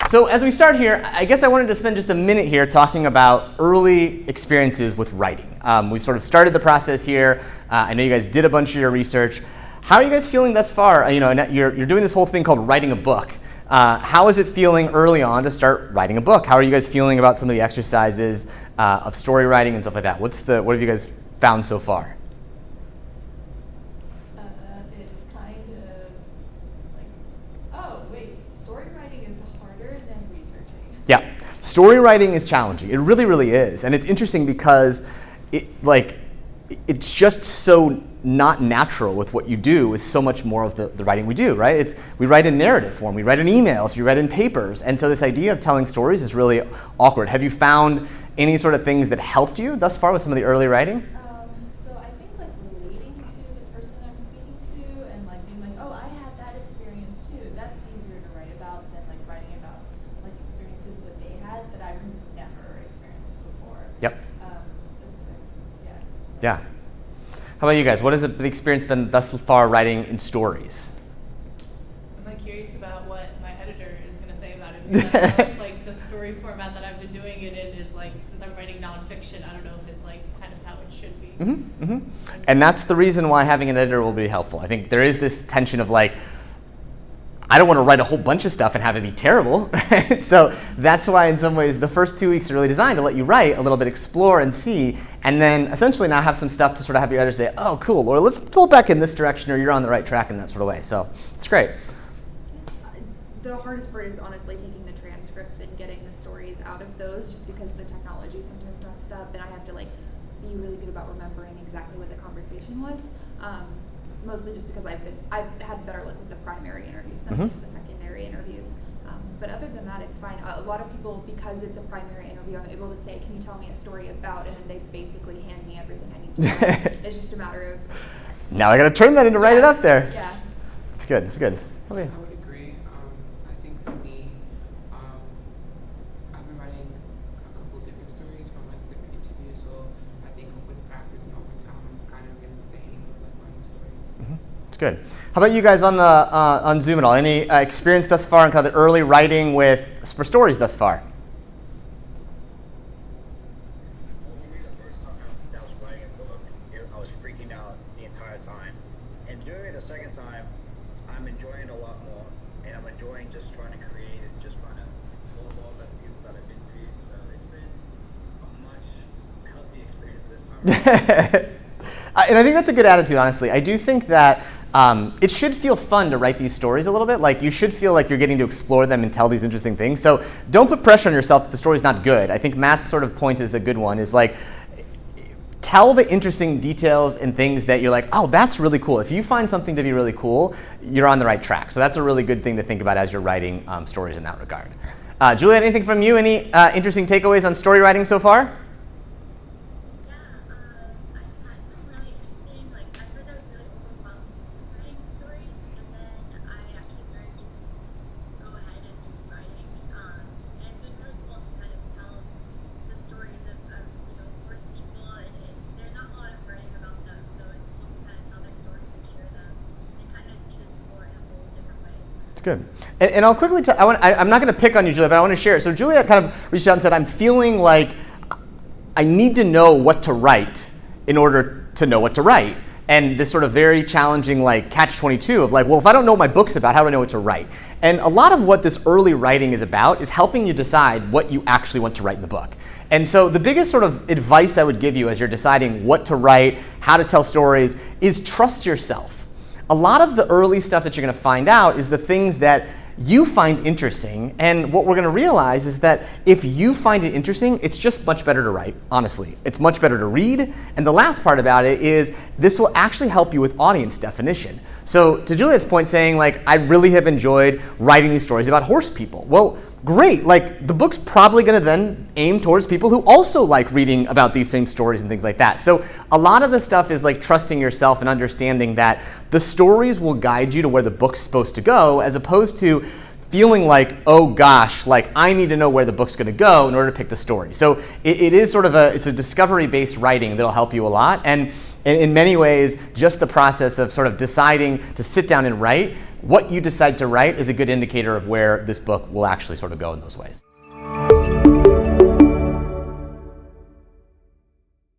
So as we start here, I guess I wanted to spend just a minute here talking about early experiences with writing. We've sort of started the process here. I know you guys did a bunch of your research. How are you guys feeling thus far? You're doing this whole thing called writing a book. How is it feeling early on to start writing a book? How are you guys feeling about some of the exercises of story writing and stuff like that? What have you guys found so far? It's kind of like, oh wait, story writing is harder than researching. Yeah, story writing is challenging. It really, really is, and it's interesting because it's just so not natural with what you do with so much more of the writing we do, right? We write in narrative form, we write in emails, we write in papers, and so this idea of telling stories is really awkward. Have you found any sort of things that helped you thus far with some of the early writing? So I think like relating to the person I'm speaking to and like being like, oh, I had that experience too. That's easier to write about than like writing about like experiences that they had that I've never experienced before. Yep. Specific, yeah. Yeah. How about you guys? What has the experience been thus far writing in stories? I'm like curious about what my editor is going to say about it. Because I don't know if, like the story format that I've been doing it in is like, since I'm writing nonfiction, I don't know if it's like kind of how it should be. Mm-hmm, mm-hmm. And that's the reason why having an editor will be helpful. I think there is this tension of like, I don't want to write a whole bunch of stuff and have it be terrible, right? So that's why in some ways the first 2 weeks are really designed to let you write a little bit, explore and see, and then essentially now have some stuff to sort of have your editor say, oh cool, or let's pull back in this direction, or you're on the right track in that sort of way. So it's great. The hardest part is honestly taking the transcripts and getting the stories out of those, just because the technology sometimes messed up and I have to like be really good about remembering exactly what the conversation was. Mostly just because I've had better luck with the primary interviews than with the secondary interviews. But other than that, it's fine. A lot of people, because it's a primary interview, I'm able to say, can you tell me a story about, and then they basically hand me everything I need to know. It's just a matter of... Now I got to turn that into write it up there. Yeah. It's good, it's good. Okay. I would agree. I think for me, I've been writing a couple different stories from like different interviews, so I think with practice and over time, I'm kind of getting the hang of like writing stories. Mm-hmm. It's good. How about you guys on Zoom at all? Any experience thus far in kind of the early writing for stories thus far? Well, for me, the first time that I was writing a book, I was freaking out the entire time. And doing it the second time, I'm enjoying it a lot more. And I'm enjoying just trying to create and just trying to learn more about the people that I've interviewed. So it's been a much healthy experience this time. And I think that's a good attitude, honestly. I do think that it should feel fun to write these stories a little bit. Like you should feel like you're getting to explore them and tell these interesting things. So don't put pressure on yourself if the story's not good. I think Matt's sort of point is the good one, is like tell the interesting details and things that you're like, oh, that's really cool. If you find something to be really cool, you're on the right track. So that's a really good thing to think about as you're writing stories in that regard. Juliet, anything from you? Any interesting takeaways on story writing so far? Good. And I'll quickly tell, I'm not going to pick on you, Juliet, but I want to share it. So Juliet kind of reached out and said, I'm feeling like I need to know what to write in order to know what to write. And this sort of very challenging like catch-22 of like, well, if I don't know what my book's about, how do I know what to write? And a lot of what this early writing is about is helping you decide what you actually want to write in the book. And so the biggest sort of advice I would give you as you're deciding what to write, how to tell stories, is trust yourself. A lot of the early stuff that you're going to find out is the things that you find interesting, and what we're going to realize is that if you find it interesting, it's just much better to write, honestly. It's much better to read, and the last part about it is this will actually help you with audience definition. So to Juliet's point saying, like, I really have enjoyed writing these stories about horse people. Well, great, like the book's probably going to then aim towards people who also like reading about these same stories and things like that. So a lot of the stuff is like trusting yourself and understanding that the stories will guide you to where the book's supposed to go, as opposed to feeling like, oh gosh, like I need to know where the book's going to go in order to pick the story. So it is sort of it's a discovery-based writing that'll help you a lot. And in many ways, just the process of sort of deciding to sit down and write, what you decide to write is a good indicator of where this book will actually sort of go in those ways.